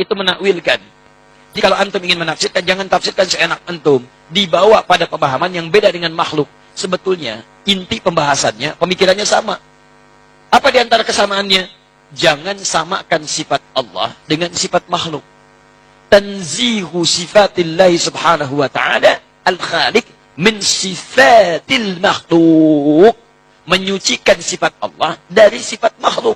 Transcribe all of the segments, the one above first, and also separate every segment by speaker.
Speaker 1: itu menakwilkan. Jadi kalau antum ingin menafsirkan, jangan tafsirkan seenak antum. Dibawa pada pemahaman yang beda dengan makhluk. Sebetulnya, inti pembahasannya, pemikirannya sama. Apa di antara kesamaannya? Jangan samakan sifat Allah dengan sifat makhluk. Tanzihu sifatillahi subhanahu wa ta'ala al-khaliq min sifatil makhluk. Menyucikan sifat Allah dari sifat makhluk.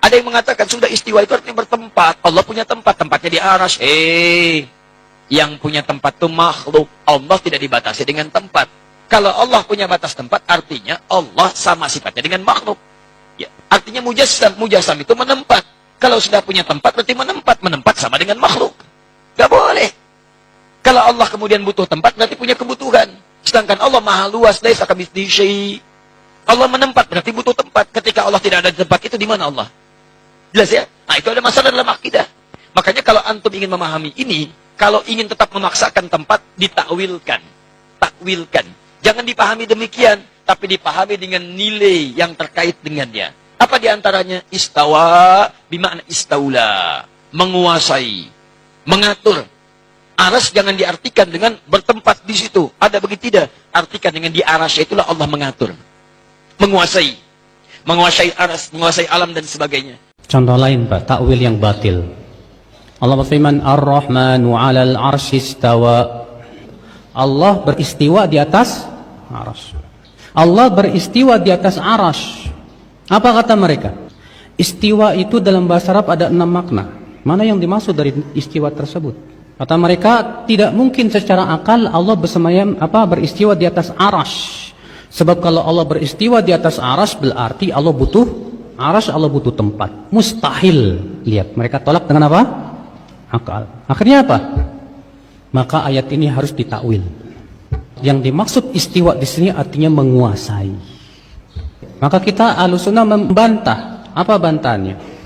Speaker 1: Ada yang mengatakan sudah istiwa itu artinya bertempat. Allah punya tempat, tempatnya di arasy. Yang punya tempat itu makhluk. Allah tidak dibatasi dengan tempat. Kalau Allah punya batas tempat, artinya Allah sama sifatnya dengan makhluk. Ya, artinya mujassam itu menempat. Kalau sudah punya tempat, berarti menempat sama dengan makhluk. Gak boleh. Kalau Allah kemudian butuh tempat, berarti punya kebutuhan. Sedangkan Allah maha luas, laisa kamitslihi syai'. Allah menempat, berarti butuh tempat. Ketika Allah tidak ada di tempat itu, di mana Allah? Jelas ya? Nah, itu ada masalah dalam akidah. Makanya kalau antum ingin memahami ini, kalau ingin tetap memaksakan tempat, ditakwilkan. Takwilkan. Jangan dipahami demikian, tapi dipahami dengan nilai yang terkait dengannya. Apa diantaranya? Istawa, bimakna istaula. Menguasai. Mengatur. Aras jangan diartikan dengan bertempat di situ. Ada begitu tidak? Artikan dengan di arasy itulah Allah mengatur. Menguasai. Menguasai aras, menguasai alam dan sebagainya.
Speaker 2: Contoh lain Pak, takwil yang batil. Allah berfirman, Ar-Rahmanu 'alal 'arsy istawa. Allah beristiwa di atas arsy. Allah beristiwa di atas arsy. Apa kata mereka? Istiwa itu dalam bahasa Arab ada 6 makna. Mana yang dimaksud dari istiwa tersebut? Kata mereka, tidak mungkin secara akal Allah beristiwa di atas arsy. Sebab kalau Allah beristiwa di atas arsy berarti Allah butuh arsy, Allah butuh tempat. Mustahil. Lihat, mereka tolak dengan apa? Akal. Akhirnya apa? Maka ayat ini harus ditakwil. Yang dimaksud istiwa di sini artinya menguasai. Maka kita Ahlussunnah membantah. Apa bantahannya?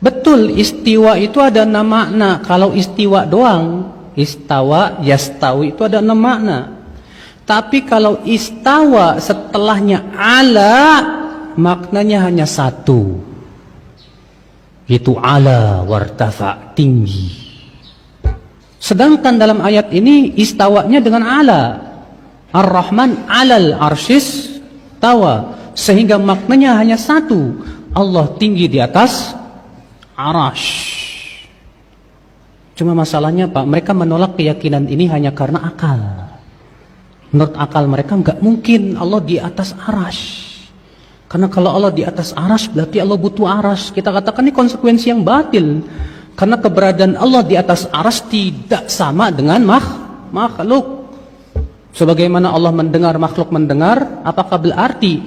Speaker 2: Betul, istiwa itu ada 6 makna. Kalau istiwa doang, istawa, yastawi itu ada 6 makna. Tapi kalau istawa setelahnya ala, maknanya hanya 1. Itu ala wartafa, tinggi. Sedangkan dalam ayat ini istawanya dengan ala. Ar-Rahman alal arsyis tawa. Sehingga maknanya hanya 1. Allah tinggi di atas arasy. Cuma masalahnya Pak, mereka menolak keyakinan ini hanya karena akal. Menurut akal mereka nggak mungkin Allah di atas arasy. Karena kalau Allah di atas arasy berarti Allah butuh arasy. Kita katakan ini konsekuensi yang batil. Karena keberadaan Allah di atas arasy tidak sama dengan makhluk. Sebagaimana Allah mendengar, makhluk mendengar, apakah berarti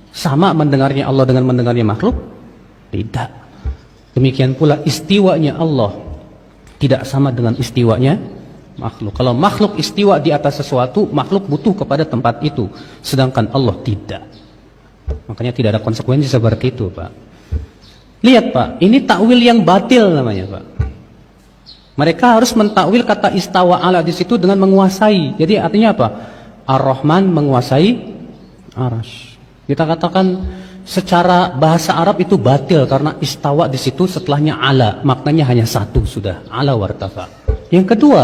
Speaker 2: sama mendengarnya Allah dengan mendengarnya makhluk? Tidak. Demikian pula istiwanya Allah tidak sama dengan istiwanya makhluk. Kalau makhluk istiwa di atas sesuatu, makhluk butuh kepada tempat itu. Sedangkan Allah tidak. Makanya tidak ada konsekuensi seperti itu Pak. Lihat Pak, ini takwil yang batil namanya Pak. Mereka harus mentakwil kata istawa ala di situ dengan menguasai. Jadi artinya apa? Ar-Rahman menguasai arasy. Kita katakan secara bahasa Arab itu batil karena istawa di situ setelahnya ala, maknanya hanya 1 sudah, ala wartafa. Yang kedua,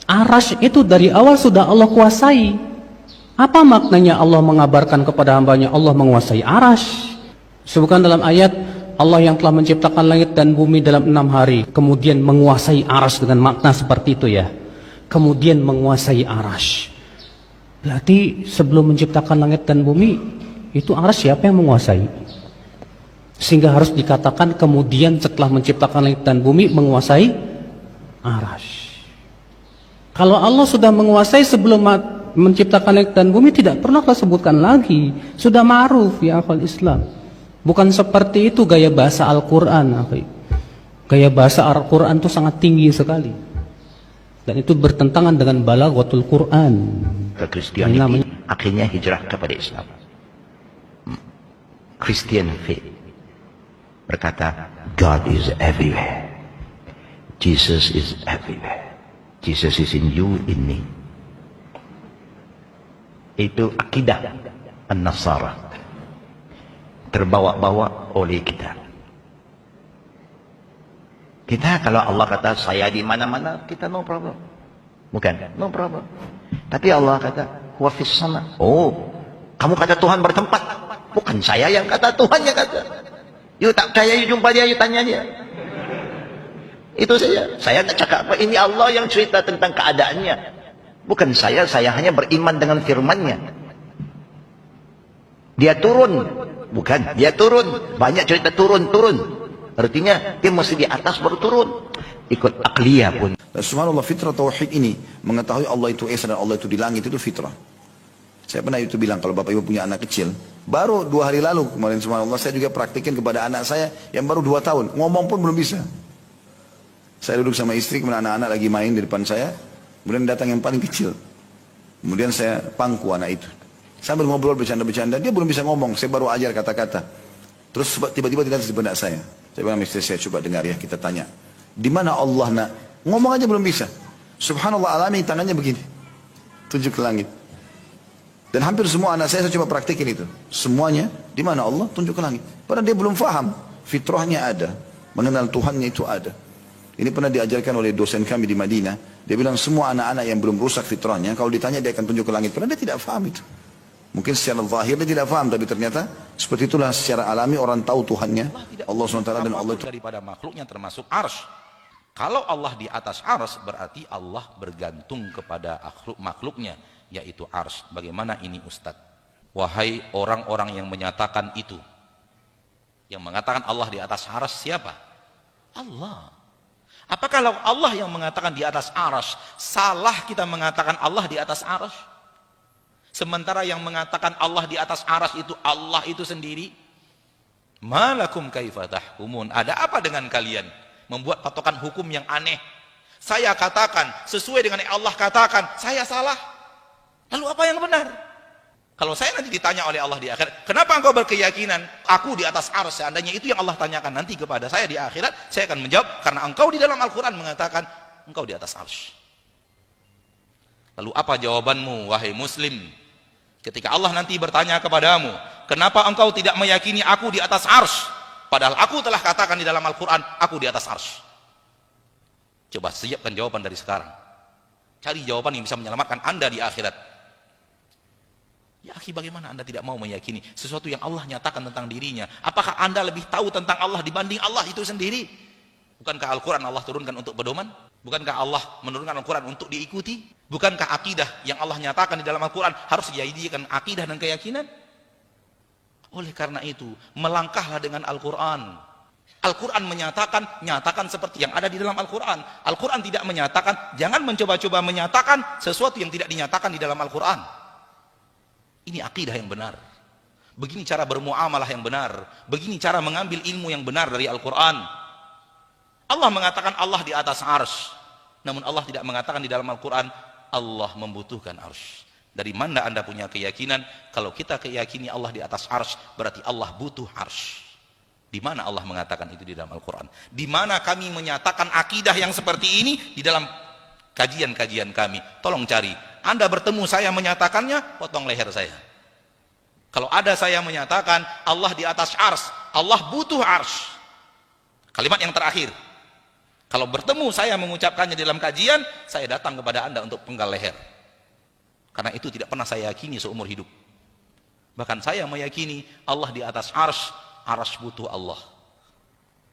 Speaker 2: arasy itu dari awal sudah Allah kuasai. Apa maknanya Allah mengabarkan kepada hambanya Allah menguasai arasy? Sebutkan dalam ayat Allah yang telah menciptakan langit dan bumi dalam 6 hari, kemudian menguasai arasy dengan makna seperti itu ya. Kemudian menguasai arasy. Berarti sebelum menciptakan langit dan bumi, itu arasy siapa yang menguasai? Sehingga harus dikatakan kemudian setelah menciptakan langit dan bumi menguasai arasy. Kalau Allah sudah menguasai sebelum menciptakan langit dan bumi, tidak pernah kita sebutkan lagi. Sudah ma'ruf ya akhwal Islam. Bukan seperti itu gaya bahasa Al-Quran. Gaya bahasa Al-Quran itu sangat tinggi sekali. Dan itu bertentangan dengan balaghatul Quran.
Speaker 3: Kristianiti akhirnya hijrah kepada Islam. Christian faith berkata God is everywhere. Jesus is everywhere. Jesus is in you, in me. Itu akidah An-Nasara. Terbawa-bawa oleh kita. Kita kalau Allah kata saya di mana-mana, kita no problem. Bukan, no problem. Tapi Allah kata, huwa fis sama. Oh, kamu kata Tuhan bertempat. Bukan saya yang kata, Tuhan yang kata. You tak percaya, you jumpa dia, you tanya dia. Itu saja. Saya tak cakap apa, ini Allah yang cerita tentang keadaannya. Bukan saya hanya beriman dengan firman-Nya. Dia turun. Bukan, dia turun. Banyak cerita turun. Artinya, dia mesti di atas baru turun. Ikut akliyah pun.
Speaker 4: Dan subhanallah, fitrah tauhid ini, mengetahui Allah itu Esa dan Allah itu di langit, itu fitrah. Saya pernah itu bilang, kalau Bapak Ibu punya anak kecil, baru 2 hari lalu kemarin subhanallah, saya juga praktikin kepada anak saya yang baru 2 tahun. Ngomong pun belum bisa. Saya duduk sama istri, kemudian anak-anak lagi main di depan saya. Kemudian datang yang paling kecil. Kemudian saya pangku anak itu. Sambil ngobrol, bercanda-bercanda, dia belum bisa ngomong. Saya baru ajar kata-kata. Terus tiba-tiba dia datang di benak saya. Saya bilang, istri saya, coba dengar ya, kita tanya. Di mana Allah nak? Ngomong aja belum bisa. Subhanallah, alami tangannya begini. Tunjuk ke langit. Dan hampir semua anak saya coba praktikin itu. Semuanya, di mana Allah? Tunjuk ke langit. Padahal dia belum faham. Fitrahnya ada. Mengenal Tuhannya itu ada. Ini pernah diajarkan oleh dosen kami di Madinah. Dia bilang semua anak-anak yang belum rusak fitrahnya, kalau ditanya dia akan tunjuk ke langit. Padahal dia tidak faham itu. Mungkin secara zahir dia tidak faham, tapi ternyata seperti itulah secara alami orang tahu Tuhannya. Allah SWT dan Allah itu.
Speaker 5: Daripada makhluknya termasuk arsy. Kalau Allah di atas arsy, berarti Allah bergantung kepada makhluknya, yaitu arsy. Bagaimana ini Ustadz? Wahai orang-orang yang menyatakan itu. Yang mengatakan Allah di atas arsy siapa? Allah. Apakah kalau Allah yang mengatakan di atas arsy, salah kita mengatakan Allah di atas arsy? Sementara yang mengatakan Allah di atas arsy itu Allah itu sendiri. Malakum kaifa tahkumun? Ada apa dengan kalian? Membuat patokan hukum yang aneh. Saya katakan sesuai dengan yang Allah katakan, saya salah. Lalu apa yang benar? Kalau saya nanti ditanya oleh Allah di akhirat, kenapa engkau berkeyakinan aku di atas arsy? Seandainya itu yang Allah tanyakan nanti kepada saya di akhirat, saya akan menjawab karena engkau di dalam Al-Quran mengatakan engkau di atas arsy. Lalu apa jawabanmu wahai muslim? Ketika Allah nanti bertanya kepadamu, kenapa engkau tidak meyakini aku di atas arsy? Padahal aku telah katakan di dalam Al-Quran, aku di atas arsy. Coba siapkan jawaban dari sekarang. Cari jawaban yang bisa menyelamatkan Anda di akhirat. Ya akhi, bagaimana Anda tidak mau meyakini sesuatu yang Allah nyatakan tentang dirinya? Apakah Anda lebih tahu tentang Allah dibanding Allah itu sendiri? Bukankah Al-Quran Allah turunkan untuk pedoman? Bukankah Allah menurunkan Al-Quran untuk diikuti? Bukankah akidah yang Allah nyatakan di dalam Al-Quran harus dijadikan akidah dan keyakinan? Oleh karena itu, melangkahlah dengan Al-Quran. Al-Quran menyatakan, nyatakan seperti yang ada di dalam Al-Quran. Al-Quran tidak menyatakan, jangan mencoba-coba menyatakan sesuatu yang tidak dinyatakan di dalam Al-Quran. Ini akidah yang benar. Begini cara bermuamalah yang benar. Begini cara mengambil ilmu yang benar dari Al-Quran. Allah mengatakan Allah di atas arsy. Namun Allah tidak mengatakan di dalam Al-Quran Allah membutuhkan arsy. Dari mana Anda punya keyakinan? Kalau kita keyakini Allah di atas arsy, berarti Allah butuh arsy. Di mana Allah mengatakan itu di dalam Al-Quran? Di mana kami menyatakan akidah yang seperti ini di dalam kajian-kajian kami? Tolong cari. Anda bertemu saya menyatakannya, potong leher saya. Kalau ada saya menyatakan Allah di atas arsy, Allah butuh arsy. Kalimat yang terakhir. Kalau bertemu saya mengucapkannya dalam kajian, saya datang kepada Anda untuk penggal leher. Karena itu tidak pernah saya yakini seumur hidup. Bahkan saya meyakini Allah di atas arsy, arsy butuh Allah.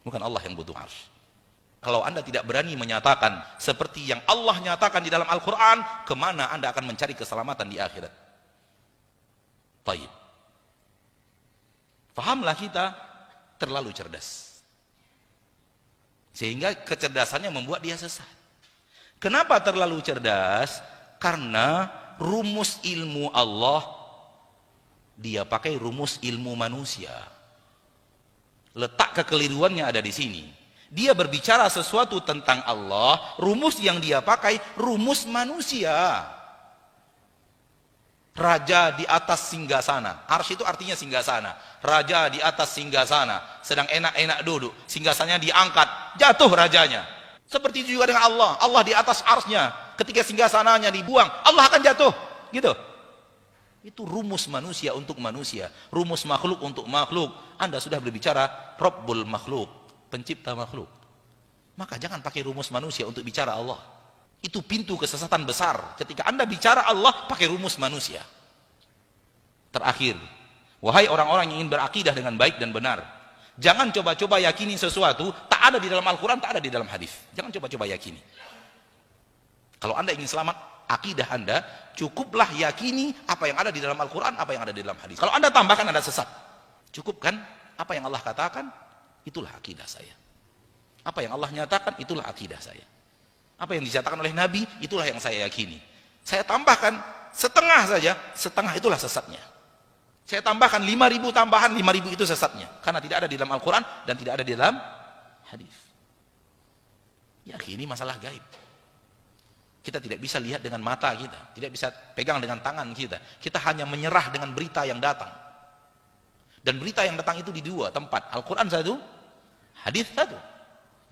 Speaker 5: Bukan Allah yang butuh arsy. Kalau Anda tidak berani menyatakan seperti yang Allah nyatakan di dalam Al-Quran, kemana Anda akan mencari keselamatan di akhirat? Baik. Fahamlah kita terlalu cerdas. Sehingga kecerdasannya membuat dia sesat. Kenapa terlalu cerdas? Karena rumus ilmu Allah, dia pakai rumus ilmu manusia. Letak kekeliruannya ada di sini. Dia berbicara sesuatu tentang Allah, rumus yang dia pakai rumus manusia. Raja di atas singgasana. Arsy itu artinya singgasana. Raja di atas singgasana, sedang enak-enak duduk, singgasananya diangkat, jatuh rajanya. Seperti itu juga dengan Allah. Allah di atas arsy-nya, ketika singgasananya dibuang, Allah akan jatuh. Gitu. Itu rumus manusia untuk manusia, rumus makhluk untuk makhluk. Anda sudah berbicara Rabbul makhluk, pencipta makhluk. maka jangan pakai rumus manusia untuk bicara Allah. Itu pintu kesesatan besar. Ketika Anda bicara Allah, pakai rumus manusia. Terakhir, wahai orang-orang yang ingin berakidah dengan baik dan benar, jangan coba-coba yakini sesuatu tak ada di dalam Al-Quran, tak ada di dalam hadis. Jangan coba-coba yakini. Kalau Anda ingin selamat akidah Anda, cukuplah yakini apa yang ada di dalam Al-Quran, apa yang ada di dalam hadis. Kalau Anda tambahkan, Anda sesat. Cukup kan apa yang Allah katakan, itulah akidah saya. Apa yang Allah nyatakan, itulah akidah saya. Apa yang dinyatakan oleh Nabi, itulah yang saya yakini. Saya tambahkan setengah saja, setengah itulah sesatnya. Saya tambahkan 5.000 tambahan, 5.000 itu sesatnya. Karena tidak ada di dalam Al-Quran dan tidak ada di dalam hadis. Yakini masalah gaib. Kita tidak bisa lihat dengan mata kita, tidak bisa pegang dengan tangan kita. Kita hanya menyerah dengan berita yang datang. Dan berita yang datang itu di dua tempat, Al-Quran satu, hadis satu.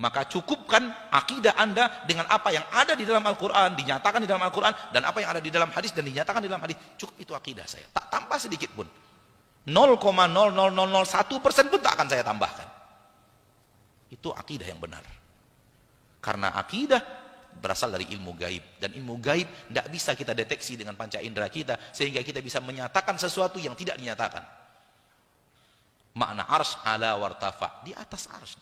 Speaker 5: Maka cukupkan akidah Anda dengan apa yang ada di dalam Al-Quran, dinyatakan di dalam Al-Quran, dan apa yang ada di dalam hadis dan dinyatakan di dalam hadis. Cukup itu akidah saya. Tak tambah sedikit pun. 0,00001% pun tak akan saya tambahkan. Itu akidah yang benar. Karena akidah berasal dari ilmu gaib. Dan ilmu gaib tidak bisa kita deteksi dengan panca indera kita, sehingga kita bisa menyatakan sesuatu yang tidak dinyatakan. Makna arsy ala wartafa, di atas arsy.